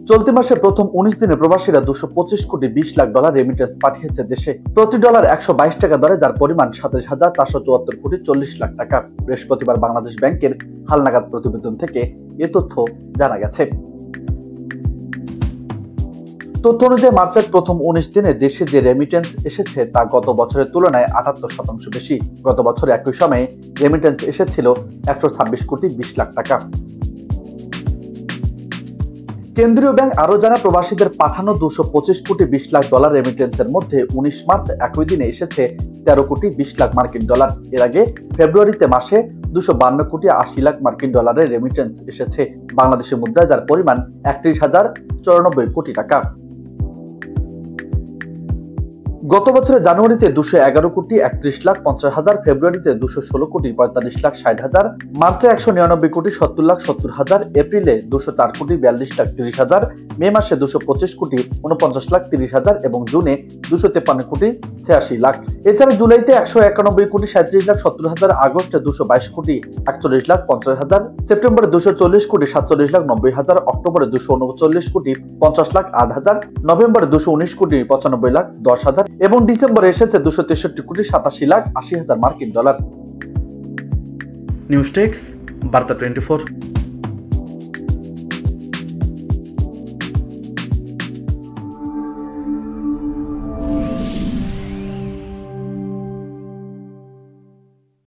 চলতি মাসে প্রথম ১৯ দিনে প্রবাসীরা ২২৫ কোটি ২০ লাখ ডলার রেমিটেন্স পাঠিয়েছে দেশে। প্রতি ডলার ১২২ টাকা দরে, যার পরিমাণ ২৭,৪৭৪ কোটি ৪০ লাখ টাকা। বৃহস্পতিবার বাংলাদেশ ব্যাংকের হালনাগাদ প্রতিবেদন থেকে এ তথ্য জানা গেছে। তথ্য অনুযায়ী মার্চের প্রথম ১৯ দিনে দেশে যে রেমিটেন্স এসেছে তা গত বছরের তুলনায় ৭৮% বেশি। গত বছর একই সময়ে রেমিটেন্স এসেছিল ১২৬ কোটি ২০ লাখ টাকা। কেন্দ্রীয় ব্যাংক আরো জানায়, প্রবাসীদের পাঠানো ২২৫ কোটি ২০ লাখ ডলার রেমিটেন্সের মধ্যে ১৯ মার্চ একই দিনে এসেছে ১৩ কোটি ২০ লাখ মার্কিন ডলার। এর আগে ফেব্রুয়ারিতে মাসে ২৫২ কোটি ৮০ লাখ মার্কিন ডলারের রেমিটেন্স এসেছে বাংলাদেশের মুদ্রায়, যার পরিমাণ ৩১,০৯৪ কোটি টাকা। গত বছরের জানুয়ারিতে ২১১ কোটি ৩১ লাখ ৫০ হাজার, ফেব্রুয়ারিতে ২১৬ কোটি ৪৫ লাখ ৬০ হাজার, মার্চে ১৯৯ কোটি ৭০ লাখ ৭০ হাজার, এপ্রিলে ২০৪ কোটি ৪২ লাখ ৩০ হাজার, মে মাসে ২২৫ কোটি ৪৯ লাখ ৩০ হাজার এবং জুনে ২৫৩ কোটি ৮৬ লাখ। এছাড়া জুলাইতে ১৯১ কোটি ৩৭ লাখ ৭০ হাজার, আগস্টে ২২২ কোটি ৪১ লাখ ৫০ হাজার, সেপ্টেম্বরে ২৪০ কোটি ৪৭ লাখ ৯০ হাজার, অক্টোবরে ২৩৯ কোটি ৫০ লাখ ৮ হাজার, নভেম্বরে ২১৯ কোটি ৯৫ লাখ ১০ হাজার এবং ডিসেম্বরে এসেছে ২৬৩ কোটি ৮৭ লাখ ৮০ হাজার মার্কিন ডলার। নিউজ টেক্স, বার্তা 24।